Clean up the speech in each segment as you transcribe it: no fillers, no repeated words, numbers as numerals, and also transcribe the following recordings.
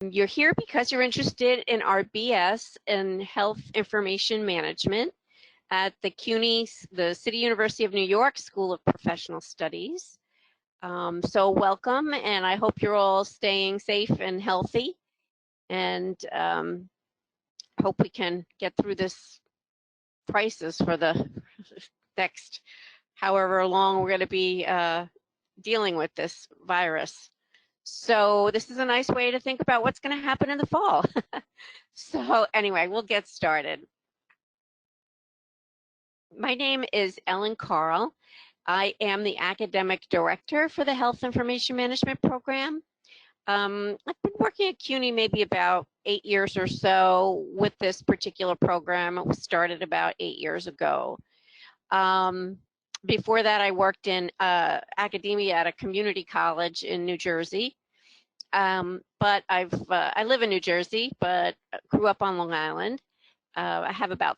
You're here because you're interested in our BS in Health Information Management at the CUNY, the City University of New York School of Professional Studies. So welcome, and I hope you're all staying safe and healthy, and hope we can get through this crisis for the next however long we're going to be dealing with this virus. So this is a nice way to think about what's going to happen in the fall. So anyway, we'll get started. My name is Ellen Carl. I am the academic director for the Health Information Management Program. I've been working at CUNY maybe about 8 years or so with this particular program. It was started about 8 years ago. Before that, I worked in academia at a community college in New Jersey. But I live in New Jersey, but grew up on Long Island. I have about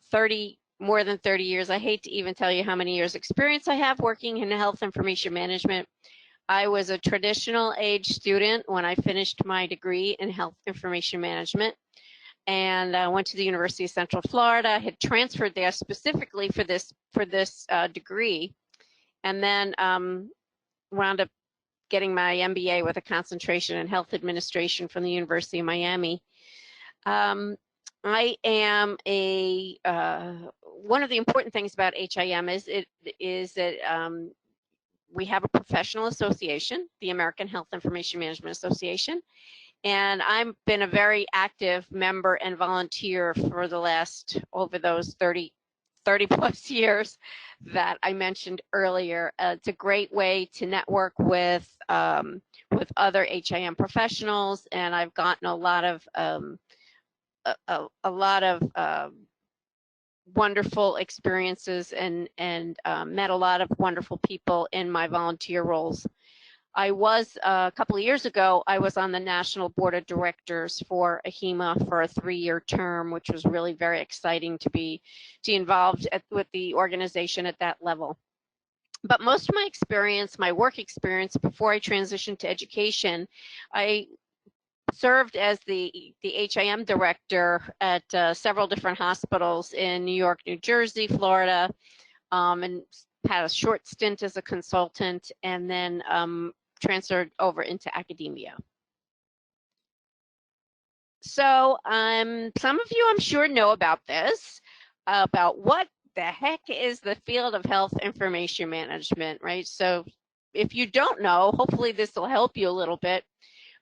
more than 30 years. I hate to even tell you how many years experience I have working in health information management. I was a traditional age student when I finished my degree in health information management, and I went to the University of Central Florida. Had transferred there specifically for this degree, and then wound up getting my MBA with a concentration in health administration from the University of Miami. I am one of the important things about HIM is that we have a professional association, the American Health Information Management Association, and I've been a very active member and volunteer for the last, over those 30 plus years that I mentioned earlier. It's a great way to network with other HIM professionals, and I've gotten a lot of wonderful experiences and met a lot of wonderful people in my volunteer roles. I was, a couple of years ago, I was on the National Board of Directors for AHIMA for a 3-year term, which was really very exciting to be involved with the organization at that level. But most of my experience, my work experience before I transitioned to education, I served as the HIM director at several different hospitals in New York, New Jersey, Florida, and had a short stint as a consultant, and then transferred over into academia. So some of you, I'm sure, know about this, about what the heck is the field of health information management, right? So if you don't know, hopefully this will help you a little bit.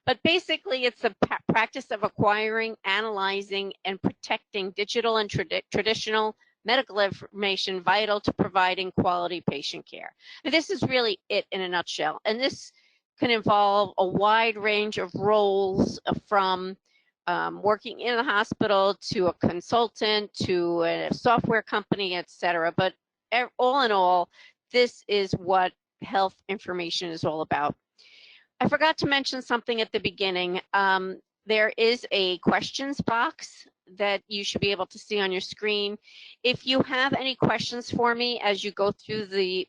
But basically, it's the practice of acquiring, analyzing, and protecting digital and traditional medical information vital to providing quality patient care. And this is really it in a nutshell. And this can involve a wide range of roles, from working in a hospital to a consultant to a software company, etc. But all in all, this is what health information is all about. I forgot to mention something at the beginning. There is a questions box that you should be able to see on your screen. If you have any questions for me as I go through the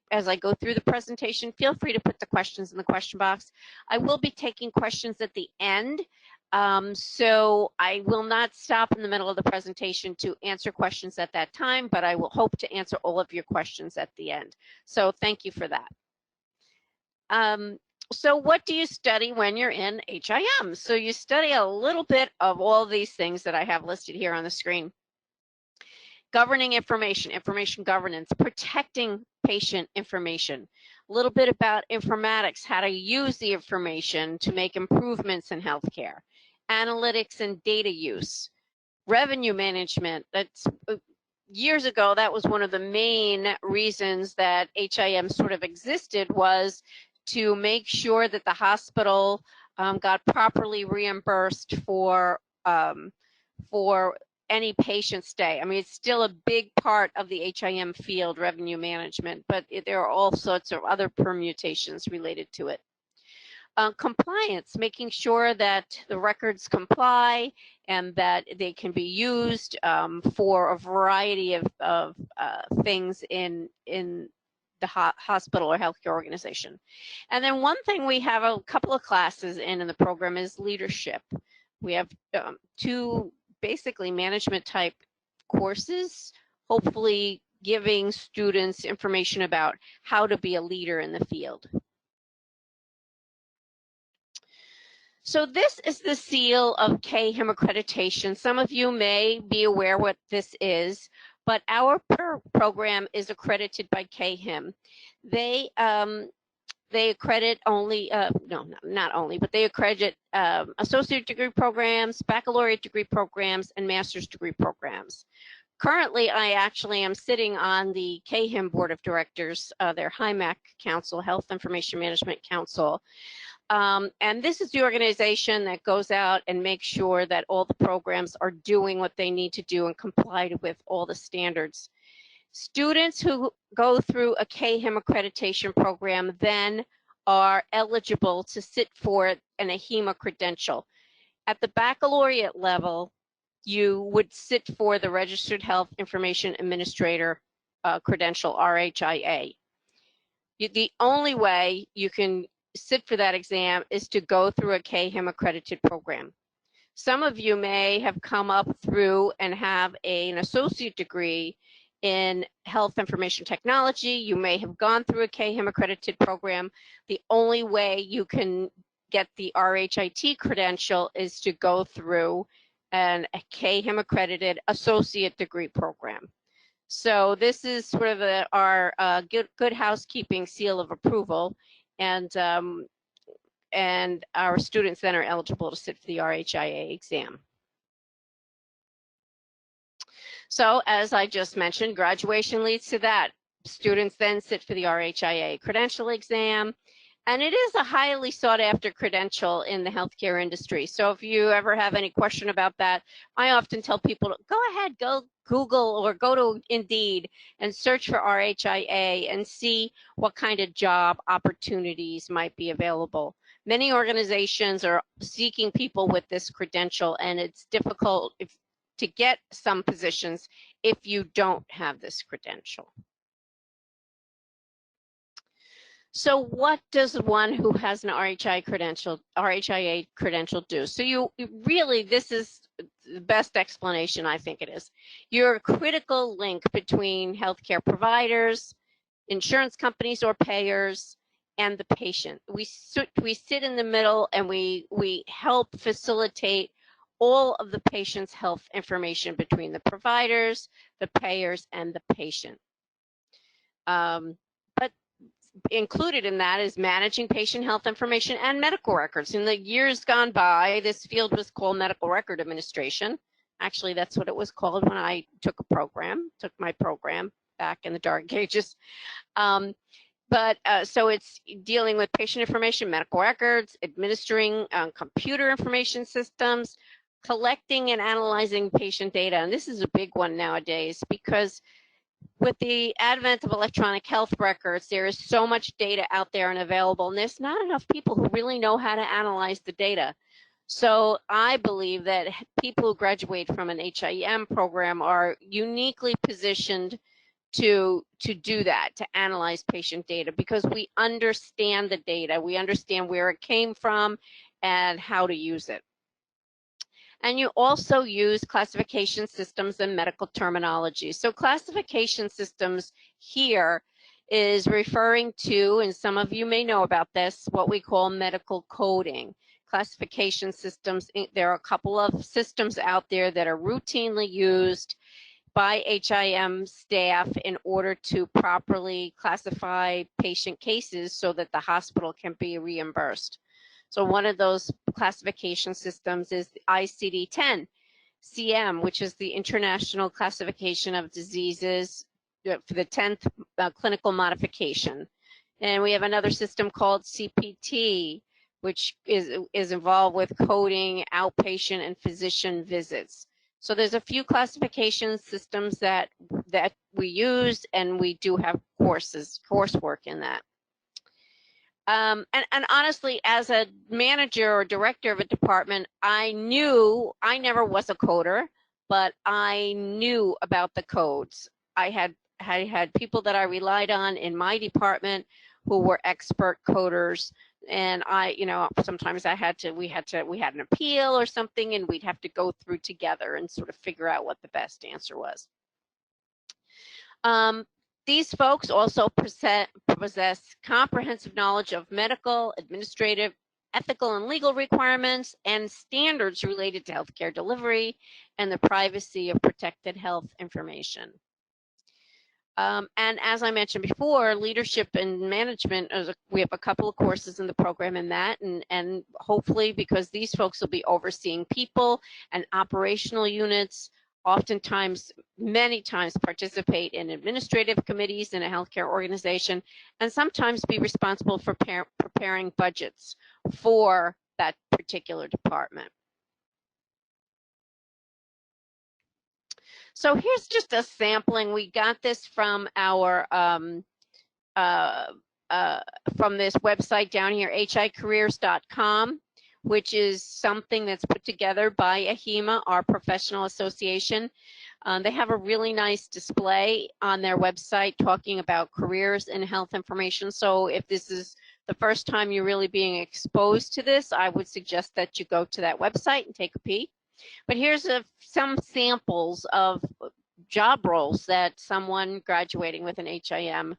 presentation, feel free to put the questions in the question box. I will be taking questions at the end, so I will not stop in the middle of the presentation to answer questions at that time, but I will hope to answer all of your questions at the end. So thank you for that. So what do you study when you're in HIM? So you study a little bit of all these things that I have listed here on the screen. Governing information, information governance, protecting patient information, a little bit about informatics, how to use the information to make improvements in healthcare, analytics and data use, revenue management. That's years ago, that was one of the main reasons that HIM sort of existed, was to make sure that the hospital got properly reimbursed for any patient stay. I mean, it's still a big part of the HIM field, revenue management, but there are all sorts of other permutations related to it. Compliance, making sure that the records comply and that they can be used for a variety of things in the hospital or healthcare organization. And then one thing we have a couple of classes in the program is leadership. We have 2 basically management type courses, hopefully giving students information about how to be a leader in the field. So this is the seal of CAHIM accreditation. Some of you may be aware what this is, but our program is accredited by CAHIM. They accredit only, no, not only, but they accredit associate degree programs, baccalaureate degree programs, and master's degree programs. Currently, I actually am sitting on the CAHIM Board of Directors, their HIMAC Council, Health Information Management Council. And this is the organization that goes out and makes sure that all the programs are doing what they need to do and comply with all the standards. Students who go through a CAHIM accreditation program then are eligible to sit for an AHIMA credential. At the baccalaureate level, you would sit for the Registered Health Information Administrator credential, RHIA. The only way you can sit for that exam is to go through a CAHIM accredited program. Some of you may have come up through and have an associate degree in health information technology. You may have gone through a CAHIM accredited program. The only way you can get the RHIT credential is to go through a CAHIM accredited associate degree program. So this is sort of our good housekeeping seal of approval, and our students then are eligible to sit for the RHIA exam. So as I just mentioned, graduation leads to that. Students then sit for the RHIA credential exam, and it is a highly sought after credential in the healthcare industry. So if you ever have any question about that, I often tell people, go ahead, go Google or go to Indeed and search for RHIA and see what kind of job opportunities might be available. Many organizations are seeking people with this credential, and it's difficult to get some positions if you don't have this credential. So what does one who has an RHIA credential do? So you really, this is the best explanation I think it is. You're a critical link between healthcare providers, insurance companies or payers, and the patient. We sit in the middle, and we help facilitate all of the patient's health information between the providers, the payers, and the patient. But included in that is managing patient health information and medical records. In the years gone by, this field was called medical record administration. Actually, that's what it was called when I took my program back in the dark ages. So it's dealing with patient information, medical records, administering computer information systems, collecting and analyzing patient data. And this is a big one nowadays, because with the advent of electronic health records, there is so much data out there and available, and there's not enough people who really know how to analyze the data. So I believe that people who graduate from an HIM program are uniquely positioned to do that, to analyze patient data, because we understand the data, we understand where it came from and how to use it. And you also use classification systems and medical terminology. So classification systems here is referring to, and some of you may know about this, what we call medical coding. Classification systems, there are a couple of systems out there that are routinely used by HIM staff in order to properly classify patient cases so that the hospital can be reimbursed. So one of those classification systems is the ICD-10 CM, which is the International Classification of Diseases for the 10th clinical modification. And we have another system called CPT, which is involved with coding outpatient and physician visits. So there's a few classification systems that we use, and we do have coursework in that. And honestly, as a manager or director of a department, I never was a coder, but I knew about the codes. I had people that I relied on in my department who were expert coders And sometimes we had an appeal or something, and we'd have to go through together and sort of figure out what the best answer was. These folks also possess comprehensive knowledge of medical, administrative, ethical, and legal requirements and standards related to healthcare delivery and the privacy of protected health information. And as I mentioned before, leadership and management, we have a couple of courses in the program in that, and hopefully, because these folks will be overseeing people and operational units, oftentimes, many times participate in administrative committees in a healthcare organization, and sometimes be responsible for preparing budgets for that particular department. So here's just a sampling. We got this from our from this website down here, hicareers.com, which is something that's put together by AHIMA, our professional association. They have a really nice display on their website talking about careers in health information. So if this is the first time you're really being exposed to this, I would suggest that you go to that website and take a peek. But here's some samples of job roles that someone graduating with an HIM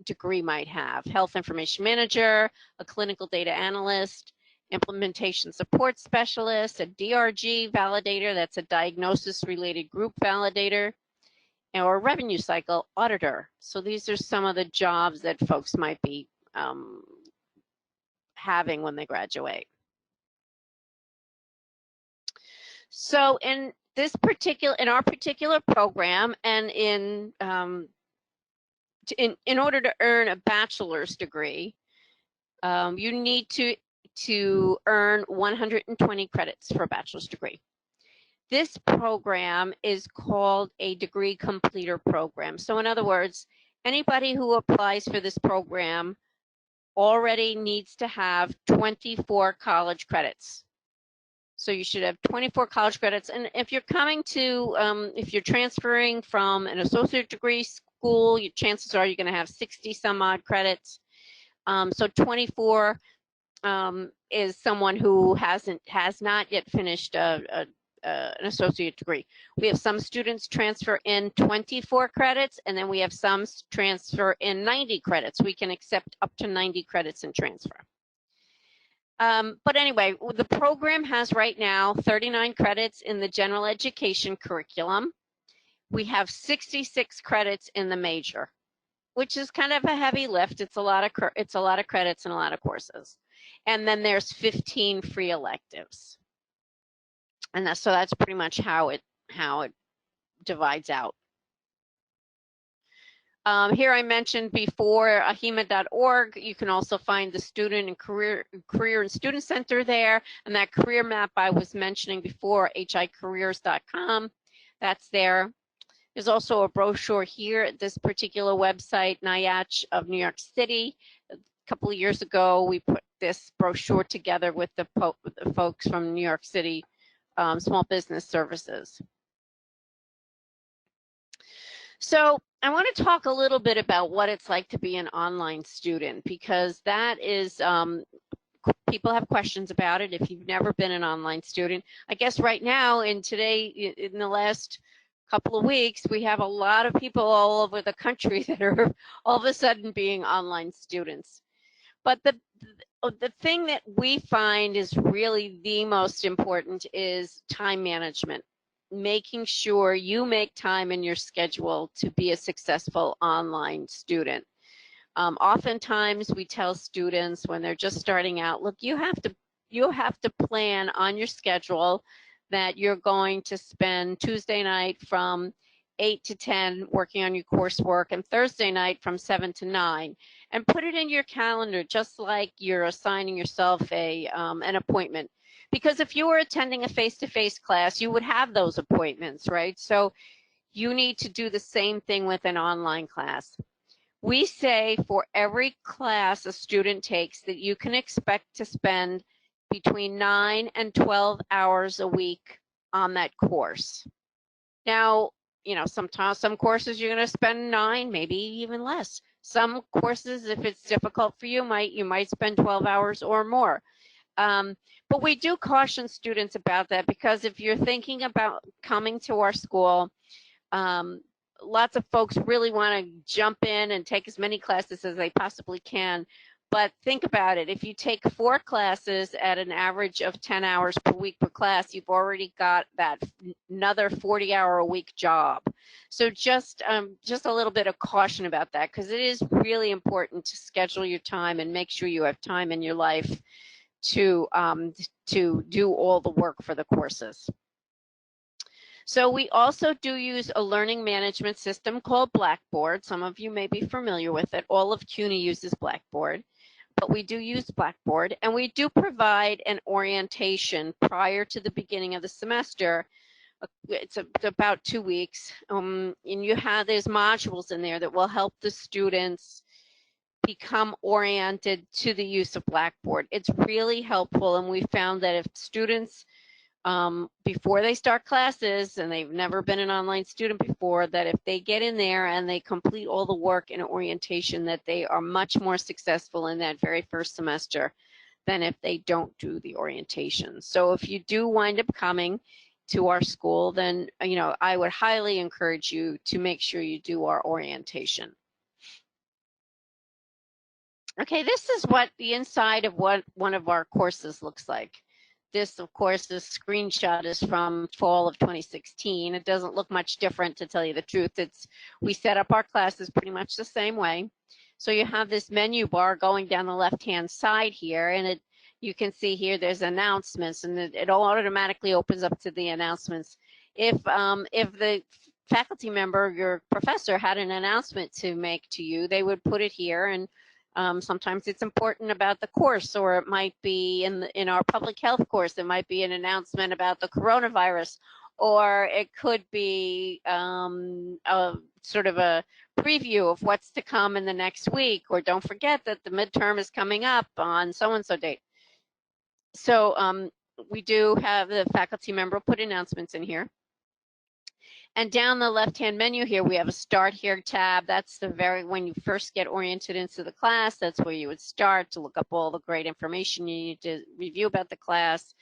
degree might have. Health information manager, a clinical data analyst, implementation support specialist, a DRG validator, that's a diagnosis related group validator, or a revenue cycle auditor. So these are some of the jobs that folks might be having when they graduate. So in our particular program, and in order to earn a bachelor's degree, you need to earn 120 credits for a bachelor's degree. This program is called a degree completer program. So in other words, anybody who applies for this program already needs to have 24 college credits. So you should have 24 college credits. And if you're coming to, if you're transferring from an associate degree school, your chances are you're going to have 60 some odd credits. So 24 is someone who has not yet finished an associate degree. We have some students transfer in 24 credits, and then we have some transfer in 90 credits. We can accept up to 90 credits in transfer. But anyway, the program has right now 39 credits in the general education curriculum. We have 66 credits in the major, which is kind of a heavy lift. It's a lot of credits and a lot of courses. And then there's 15 free electives. And so that's pretty much how it divides out. Here I mentioned before ahima.org. You can also find the student and career and student center there, and that career map I was mentioning before, hicareers.com. That's there. There's also a brochure here at this particular website, NIACH of New York City. A couple of years ago, we put this brochure together with the folks from New York City Small Business Services. So I want to talk a little bit about what it's like to be an online student, because that is, people have questions about it if you've never been an online student. I guess right now, in the last couple of weeks, we have a lot of people all over the country that are all of a sudden being online students. But the thing that we find is really the most important is time management. Making sure you make time in your schedule to be a successful online student. Oftentimes we tell students when they're just starting out, look, you have to plan on your schedule that you're going to spend Tuesday night from 8 to 10 working on your coursework, and Thursday night from 7 to 9, and put it in your calendar just like you're assigning yourself an appointment. Because if you were attending a face-to-face class, you would have those appointments, right? So you need to do the same thing with an online class. We say for every class a student takes that you can expect to spend between 9 and 12 hours a week on that course. Now, sometimes some courses you're going to spend 9, maybe even less. Some courses, if it's difficult for you, you might spend 12 hours or more. But we do caution students about that, because if you're thinking about coming to our school, lots of folks really want to jump in and take as many classes as they possibly can. But think about it. If you take 4 classes at an average of 10 hours per week per class, you've already got that another 40-hour-a-week job. So just a little bit of caution about that, because it is really important to schedule your time and make sure you have time in your life to do all the work for the courses. So we also do use a learning management system called Blackboard. Some of you may be familiar with it. All of CUNY uses Blackboard, but we do use Blackboard, and we do provide an orientation prior to the beginning of the semester. It's about 2 weeks, and there's modules in there that will help the students become oriented to the use of Blackboard. It's really helpful, and we found that if students, before they start classes and they've never been an online student before, that if they get in there and they complete all the work in orientation, that they are much more successful in that very first semester than if they don't do the orientation. So if you do wind up coming to our school, then I would highly encourage you to make sure you do our orientation. Okay, this is what the inside of what one of our courses looks like. This, of course, this screenshot is from fall of 2016. It doesn't look much different, to tell you the truth. We set up our classes pretty much the same way. So you have this menu bar going down the left-hand side here, and you can see here there's announcements, and it automatically opens up to the announcements. If the faculty member, your professor, had an announcement to make to you, they would put it here, and sometimes it's important about the course, or it might be in our public health course, it might be an announcement about the coronavirus, or it could be sort of a preview of what's to come in the next week, or don't forget that the midterm is coming up on so-and-so date. So we do have the faculty member put announcements in here. And down the left-hand menu here, we have a Start Here tab. That's when you first get oriented into the class, that's where you would start to look up all the great information you need to review about the class.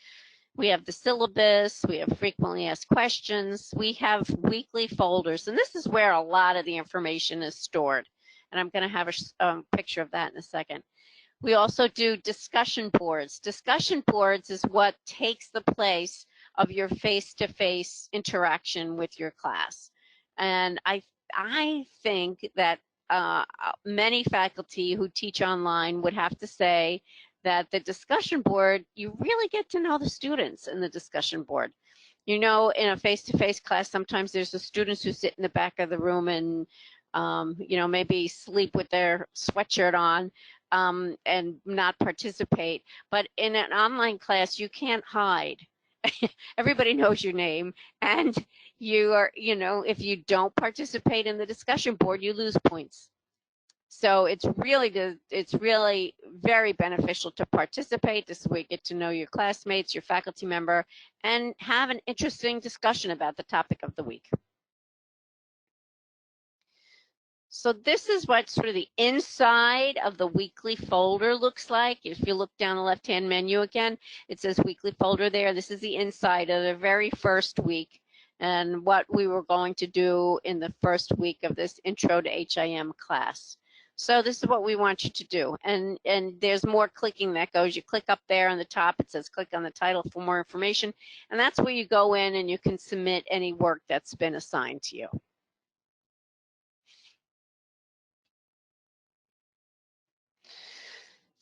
We have the syllabus, we have frequently asked questions, we have weekly folders, and this is where a lot of the information is stored. And I'm going to have a picture of that in a second. We also do discussion boards. Discussion boards is what takes the place of your face-to-face interaction with your class. And I think that many faculty who teach online would have to say that the discussion board, you really get to know the students in the discussion board. In a face-to-face class, sometimes there's the students who sit in the back of the room and maybe sleep with their sweatshirt on and not participate. But in an online class, you can't hide. Everybody knows your name, and you are, if you don't participate in the discussion board, you lose points. So it's really good. It's really very beneficial to participate. This is where you get to know your classmates, your faculty member, and have an interesting discussion about the topic of the week. So this is what sort of the inside of the weekly folder looks like. If you look down the left-hand menu again, it says weekly folder there. This is the inside of the very first week and what we were going to do in the first week of this Intro to HIM class. So this is what we want you to do. And there's more clicking that goes. You click up there on the top. It says click on the title for more information. And that's where you go in and you can submit any work that's been assigned to you.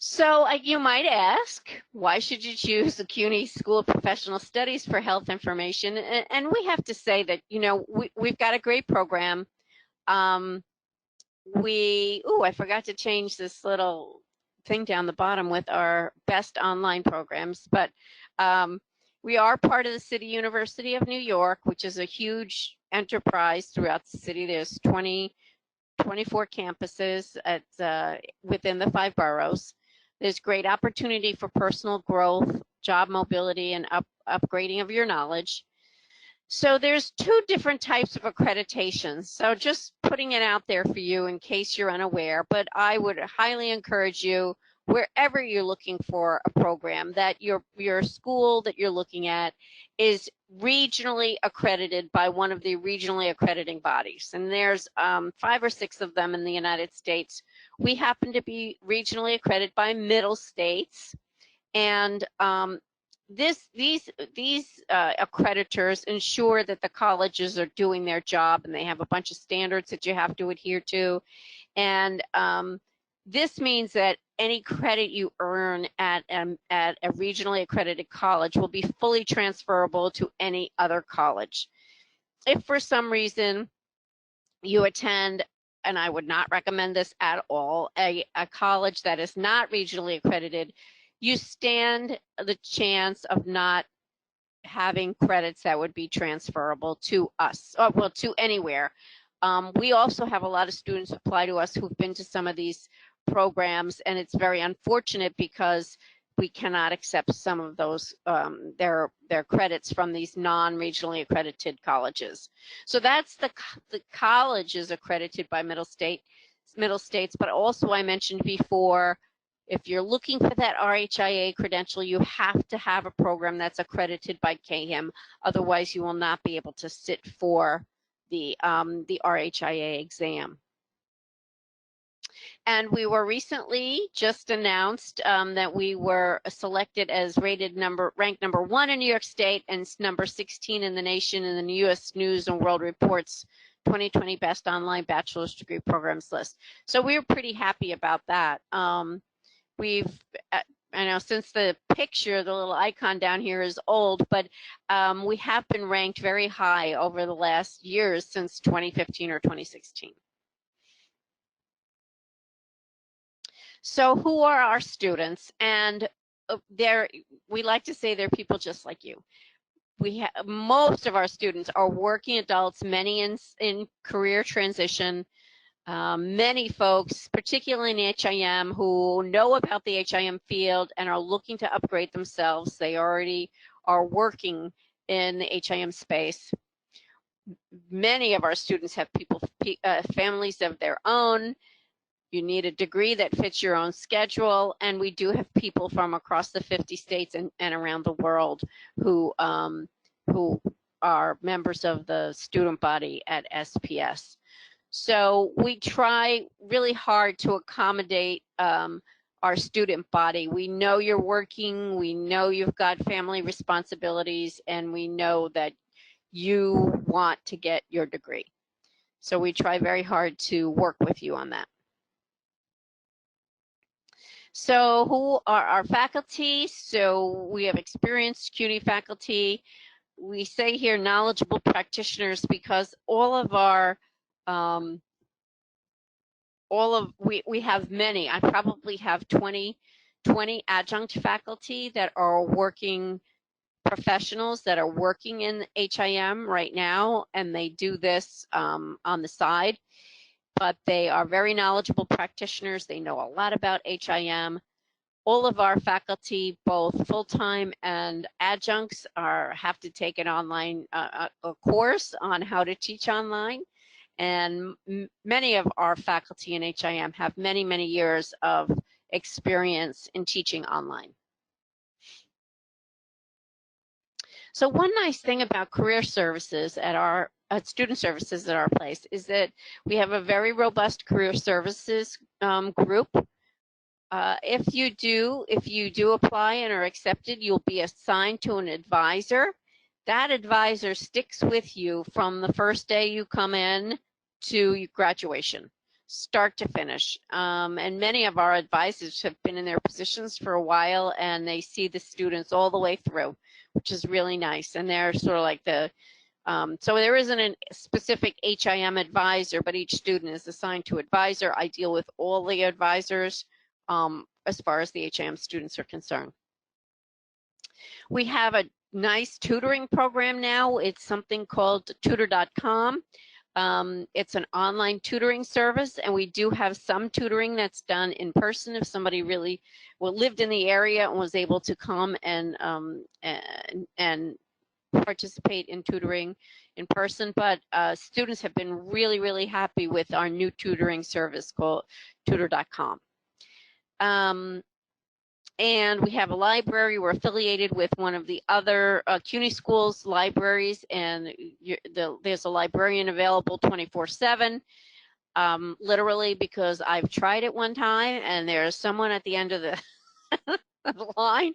So you might ask, why should you choose the CUNY School of Professional Studies for health information? And we have to say that, we've got a great program. I forgot to change this little thing down the bottom with our best online programs, but we are part of the City University of New York, which is a huge enterprise throughout the city. There's 24 campuses within the 5 boroughs. There's great opportunity for personal growth, job mobility, and upgrading of your knowledge. So there's two different types of accreditations. So just putting it out there for you in case you're unaware, but I would highly encourage you, wherever you're looking for a program, that your school that you're looking at is regionally accredited by one of the regionally accrediting bodies. And there's 5 or 6 of them in the United States. We happen to be regionally accredited by Middle States. And these accreditors ensure that the colleges are doing their job, and they have a bunch of standards that you have to adhere to. And this means that any credit you earn at a regionally accredited college will be fully transferable to any other college. If for some reason you attend, and I would not recommend this at all, a college that is not regionally accredited, you stand the chance of not having credits that would be transferable to us, or well, to anywhere. We also have a lot of students apply to us who've been to some of these programs, and it's very unfortunate because we cannot accept some of those their credits from these non-regionally accredited colleges. So that's the college is accredited by Middle States, but also I mentioned before, if you're looking for that RHIA credential, you have to have a program that's accredited by CAHIM. Otherwise, you will not be able to sit for the RHIA exam. And we were recently just announced that we were selected as ranked number 1 in New York State and number 16 in the nation in the U.S. News and World Report's 2020 Best Online Bachelor's Degree Programs list. So we were pretty happy about that. We've, I know since the picture, the little icon down here is old, but we have been ranked very high over the last years since 2015 or 2016. So who are our students? And we like to say they're people just like you. Most of our students are working adults, many in career transition. Many folks, particularly in HIM, who know about the HIM field and are looking to upgrade themselves. They already are working in the HIM space. Many of our students have families of their own. You need a degree that fits your own schedule, and we do have people from across the 50 states and around the world who are members of the student body at SPS. So we try really hard to accommodate our student body. We know you're working, we know you've got family responsibilities, and we know that you want to get your degree. So we try very hard to work with you on that. So who are our faculty? So we have experienced CUNY faculty. We say here knowledgeable practitioners because all of our we have many. I probably have 20 adjunct faculty that are working professionals that are working in HIM right now, and they do this on the side. But they are very knowledgeable practitioners. They know a lot about HIM. All of our faculty, both full-time and adjuncts, have to take an online a course on how to teach online. And many of our faculty in HIM have many, many years of experience in teaching online. So one nice thing about career services at our student services at our place is that we have a very robust career services group. If you do apply and are accepted, you'll be assigned to an advisor. That advisor sticks with you from the first day you come in to graduation, start to finish. And many of our advisors have been in their positions for a while, and they see the students all the way through, which is really nice. And they're sort of like so there isn't a specific HIM advisor, but each student is assigned to advisor. I deal with all the advisors as far as the HIM students are concerned. We have a nice tutoring program now. It's something called tutor.com. It's an online tutoring service, and we do have some tutoring that's done in person if somebody really lived in the area and was able to come and participate in tutoring in person, but students have been really, really happy with our new tutoring service called tutor.com. And we have a library. We're affiliated with one of the other CUNY schools libraries, and there's a librarian available 24/7. Literally, because I've tried it one time and there's someone at the end of the, the line.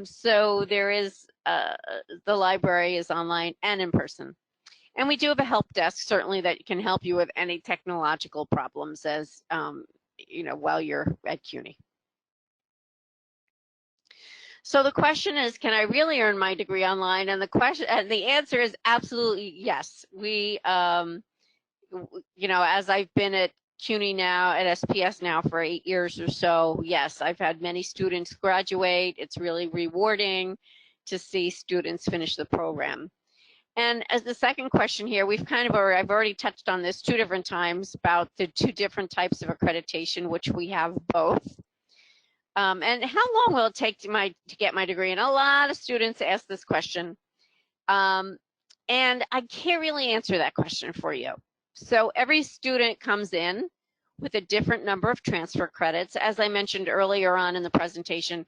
So there is, the library is online and in person. And we do have a help desk, certainly, that can help you with any technological problems as, you know, while you're at CUNY. So the question is, can I really earn my degree online? And the answer is absolutely yes. We, you know, as I've been at CUNY now, at SPS now for 8 years or so, yes, I've had many students graduate. It's really rewarding to see students finish the program. And as the second question here, I've already touched on this 2 different times about the 2 different types of accreditation, which we have both. And how long will it take to get my degree? And a lot of students ask this question. And I can't really answer that question for you. So every student comes in with a different number of transfer credits. As I mentioned earlier on in the presentation,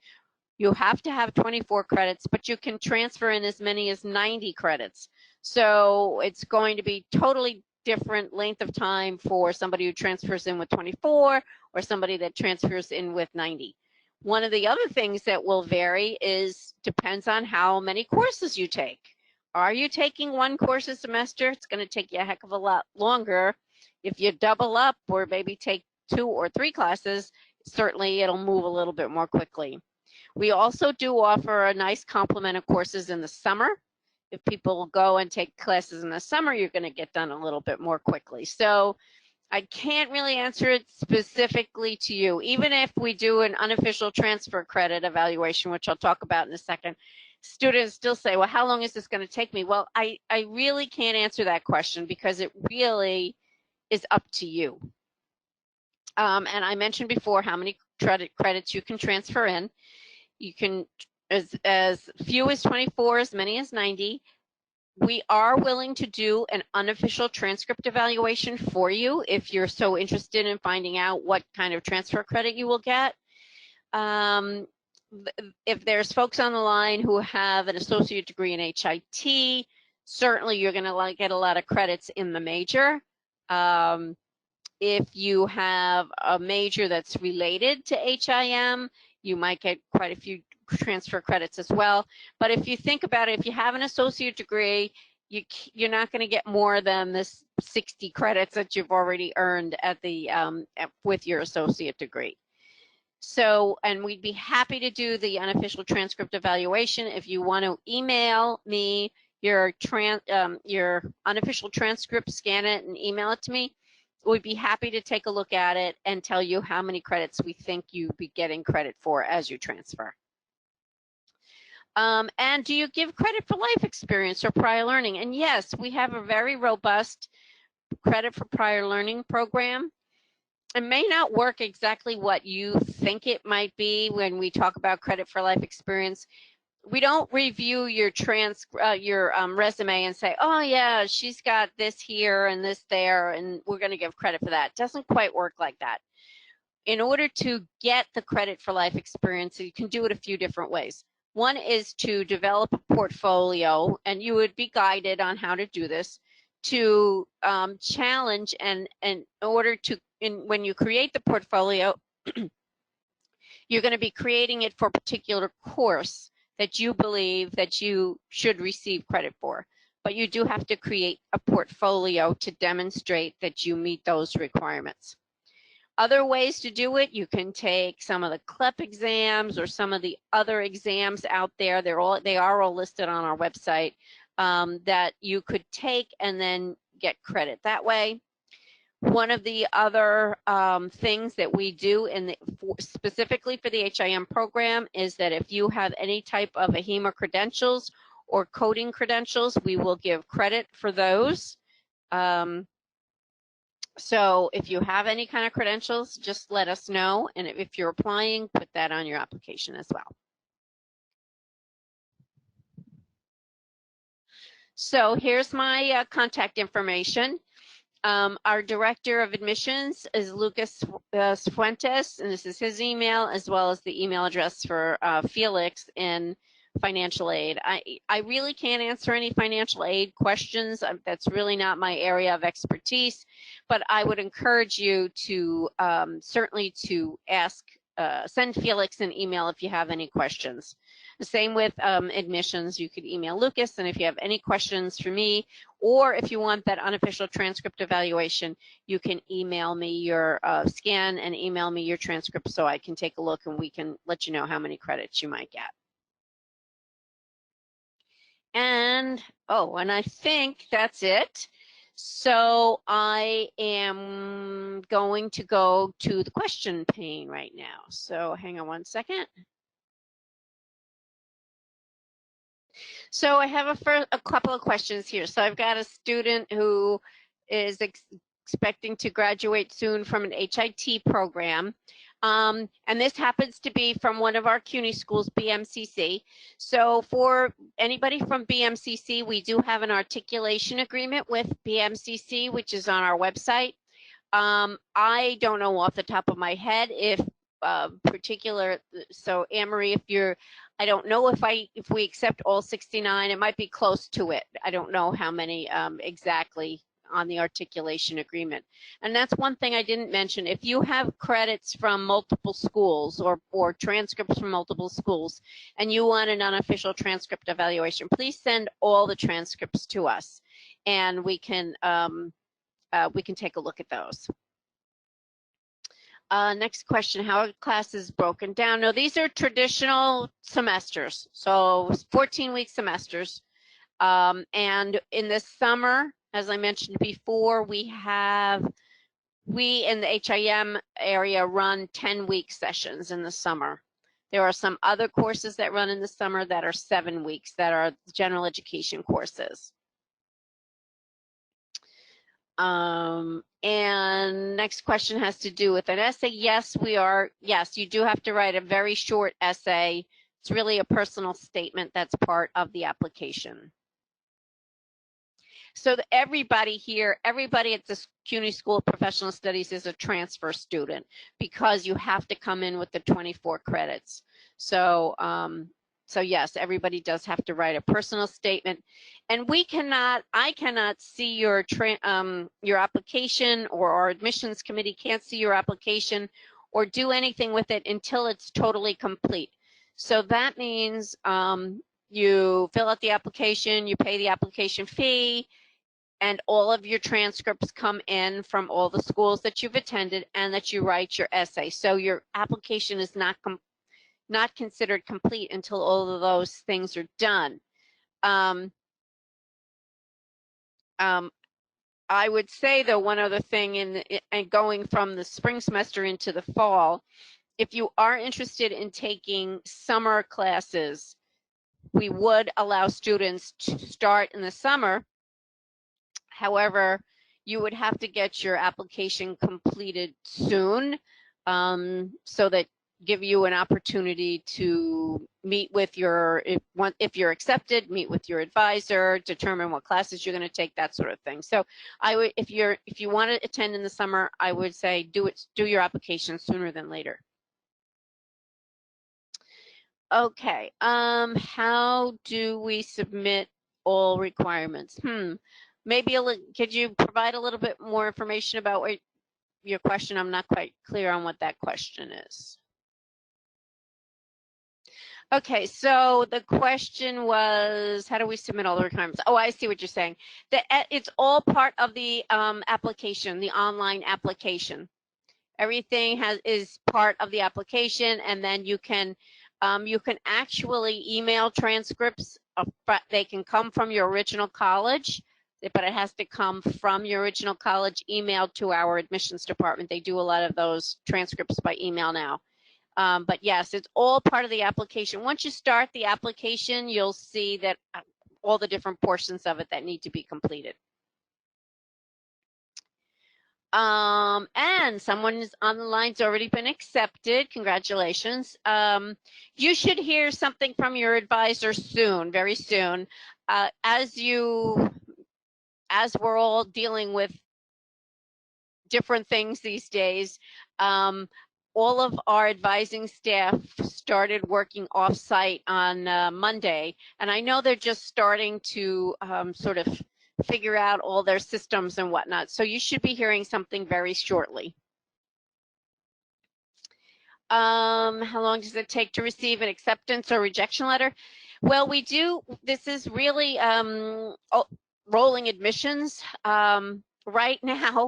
you have to have 24 credits, but you can transfer in as many as 90 credits. So it's going to be totally different length of time for somebody who transfers in with 24 or somebody that transfers in with 90. One of the other things that will vary depends on how many courses you take. Are you taking 1 course a semester? It's going to take you a heck of a lot longer. If you double up or maybe take 2 or 3 classes, certainly it'll move a little bit more quickly. We also do offer a nice complement of courses in the summer. If people go and take classes in the summer, you're going to get done a little bit more quickly. So I can't really answer it specifically to you. Even if we do an unofficial transfer credit evaluation, which I'll talk about in a second, students still say, well, how long is this going to take me? Well, I really can't answer that question because it really is up to you. And I mentioned before how many credits you can transfer in. You can, as few as 24, as many as 90. We are willing to do an unofficial transcript evaluation for you if you're so interested in finding out what kind of transfer credit you will get. If there's folks on the line who have an associate degree in HIT, certainly you're going to get a lot of credits in the major. If you have a major that's related to HIM, you might get quite a few transfer credits as well. But if you think about it, if you have an associate degree, you're not going to get more than this 60 credits that you've already earned at the with your associate degree. So, and we'd be happy to do the unofficial transcript evaluation. If you want to email me your unofficial transcript, scan it and email it to me, we'd be happy to take a look at it and tell you how many credits we think you'd be getting credit for as you transfer. And do you give credit for life experience or prior learning? And yes, we have a very robust credit for prior learning program. It may not work exactly what you think it might be when we talk about credit for life experience. We don't review your resume and say, oh yeah, she's got this here and this there, and we're going to give credit for that. It doesn't quite work like that. In order to get the credit for life experience, you can do it a few different ways. One is to develop a portfolio, and you would be guided on how to do this, to challenge and in order to, when you create the portfolio, you're going to be creating it for a particular course that you believe that you should receive credit for. But you do have to create a portfolio to demonstrate that you meet those requirements. Other ways to do it, you can take some of the CLEP exams or some of the other exams out there. They are all listed on our website that you could take and then get credit that way. One of the other things that we do specifically for the HIM program is that if you have any type of AHIMA credentials or coding credentials, we will give credit for those. So if you have any kind of credentials, just let us know. And if you're applying, put that on your application as well. So here's my contact information. Our director of admissions is Lucas Fuentes, and this is his email, as well as the email address for Felix in financial aid. I really can't answer any financial aid questions. That's really not my area of expertise, but I would encourage you to certainly to ask, send Felix an email if you have any questions. The same with admissions. You could email Lucas, and if you have any questions for me, or if you want that unofficial transcript evaluation, you can email me your scan and email me your transcript so I can take a look and we can let you know how many credits you might get. And, oh, and I think that's it. So I am going to go to the question pane right now. So hang on one second. So I have a couple of questions here. So I've got a student who is expecting to graduate soon from an HIT program. And this happens to be from one of our CUNY schools, BMCC. So for anybody from BMCC, we do have an articulation agreement with BMCC, which is on our website. I don't know off the top of my head if particular, so Anne-Marie, if you're, I don't know if we accept all 69, it might be close to it. I don't know how many exactly on the articulation agreement. And that's one thing I didn't mention. If you have credits from multiple schools or transcripts from multiple schools and you want an unofficial transcript evaluation, please send all the transcripts to us and we can take a look at those. Next question, how are classes broken down? No, these are traditional semesters, so 14-week semesters. And in the summer, as I mentioned before, we in the HIM area run 10-week sessions in the summer. There are some other courses that run in the summer that are 7 weeks that are general education courses. And next question has to do with an essay. Yes, yes, you do have to write a very short essay. It's really a personal statement that's part of the application. So everybody here, everybody at the CUNY School of Professional Studies is a transfer student because you have to come in with the 24 credits. So, so yes, everybody does have to write a personal statement, and I cannot see your application, or our admissions committee can't see your application or do anything with it until it's totally complete. So that means you fill out the application, you pay the application fee, and all of your transcripts come in from all the schools that you've attended, and that you write your essay. So your application is not considered complete until all of those things are done. I would say, though, one other thing, and going from the spring semester into the fall, if you are interested in taking summer classes, we would allow students to start in the summer. However, you would have to get your application completed soon, so that give you an opportunity to meet with your, if you're accepted, meet with your advisor, determine what classes you're going to take, that sort of thing. So I would, if you want to attend in the summer, I would say do your application sooner than later. Okay, how do we submit all requirements? Maybe could you provide a little bit more information about what your question? I'm not quite clear on what that question is. Okay, so the question was, how do we submit all the requirements? Oh, I see what you're saying. It's all part of the application, the online application. Everything is part of the application, and then you can actually email transcripts. They can come from your original college, but it has to come from your original college emailed to our admissions department. They do a lot of those transcripts by email now. But yes, it's all part of the application. Once you start the application, you'll see that all the different portions of it that need to be completed. And someone is on the line's already been accepted. Congratulations. You should hear something from your advisor soon, very soon. as we're all dealing with different things these days, all of our advising staff started working off-site on Monday, and I know they're just starting to sort of figure out all their systems and whatnot. So you should be hearing something very shortly. How long does it take to receive an acceptance or rejection letter? Well, this is really rolling admissions right now.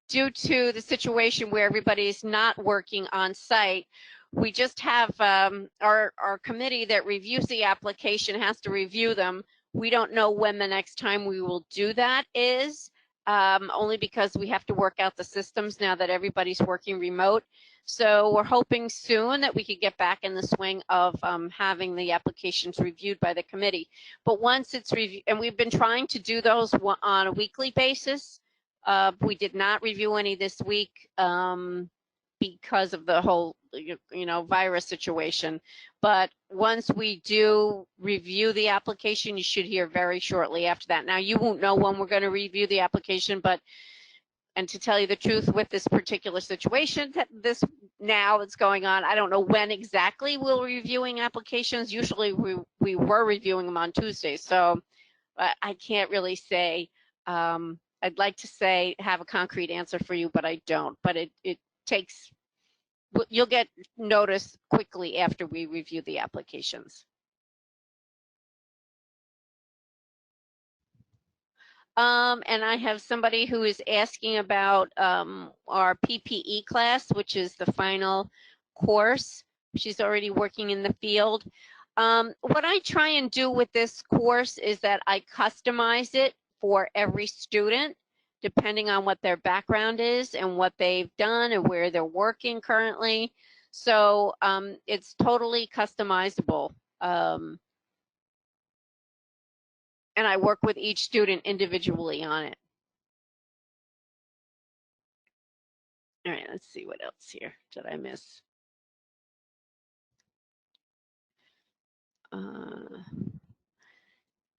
Due to the situation where everybody's not working on site, we just have our committee that reviews the application has to review them. We don't know when the next time we will do that is, only because we have to work out the systems now that everybody's working remote. So we're hoping soon that we could get back in the swing of having the applications reviewed by the committee. But once it's reviewed, and we've been trying to do those on a weekly basis. We did not review any this week because of the whole, virus situation. But once we do review the application, you should hear very shortly after that. Now, you won't know when we're going to review the application, and to tell you the truth, with this particular situation, now that's going on, I don't know when exactly we'll be reviewing applications. Usually we were reviewing them on Tuesdays, so I can't really say. I'd like to say have a concrete answer for you, but I don't. But it takes, you'll get notice quickly after we review the applications. And I have somebody who is asking about our PPE class, which is the final course. She's already working in the field. What I try and do with this course is that I customize it for every student, depending on what their background is and what they've done and where they're working currently. So it's totally customizable. And I work with each student individually on it. All right, let's see what else here did I miss.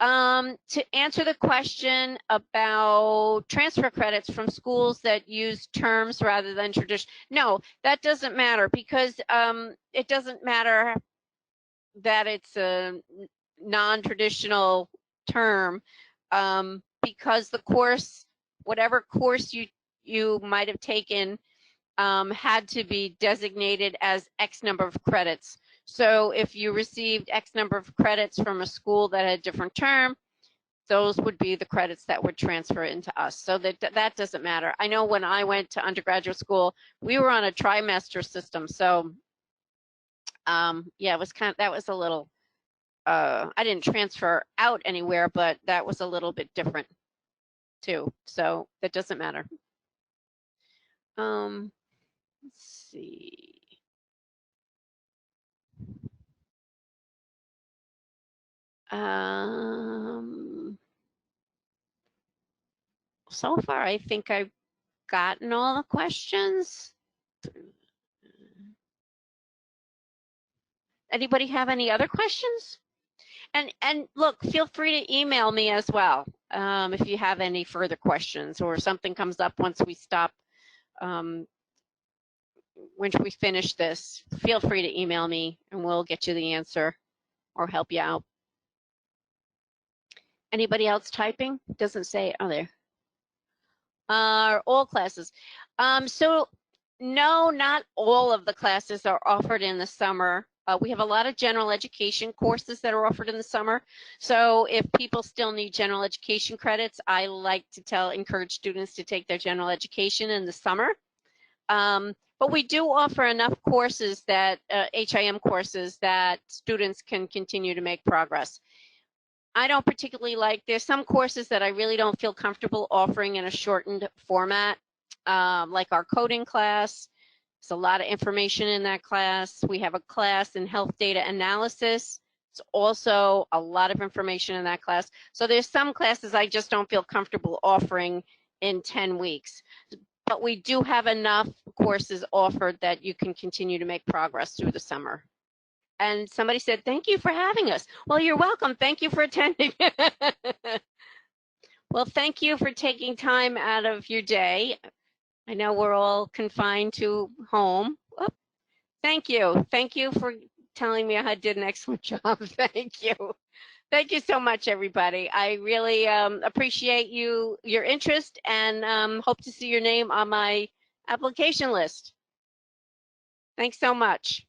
To answer the question about transfer credits from schools that use terms rather than tradition, no, that doesn't matter, because it doesn't matter that it's a non-traditional term, because the course, whatever course you might have taken, had to be designated as X number of credits. So if you received X number of credits from a school that had a different term, those would be the credits that would transfer into us. So that doesn't matter. I know when I went to undergraduate school, we were on a trimester system. So yeah, it was that was a little, I didn't transfer out anywhere, but that was a little bit different too. So that doesn't matter. Let's see. So far, I think I've gotten all the questions. Anybody have any other questions? And look, feel free to email me as well if you have any further questions, or something comes up once we stop. Once we finish this, feel free to email me and we'll get you the answer or help you out. Anybody else typing? Doesn't say, oh, there. All classes. So no, not all of the classes are offered in the summer. We have a lot of general education courses that are offered in the summer. So if people still need general education credits, I like to encourage students to take their general education in the summer. But we do offer enough courses that, HIM courses, that students can continue to make progress. I don't particularly there's some courses that I really don't feel comfortable offering in a shortened format, like our coding class. There's a lot of information in that class. We have a class in health data analysis. It's also a lot of information in that class. So there's some classes I just don't feel comfortable offering in 10 weeks. But we do have enough courses offered that you can continue to make progress through the summer. and somebody said, thank you for having us. Well, you're welcome. Thank you for attending. Well, thank you for taking time out of your day. I know we're all confined to home. Oh, thank you. Thank you for telling me I did an excellent job. Thank you. Thank you so much, everybody. I really appreciate your interest, and hope to see your name on my application list. Thanks so much.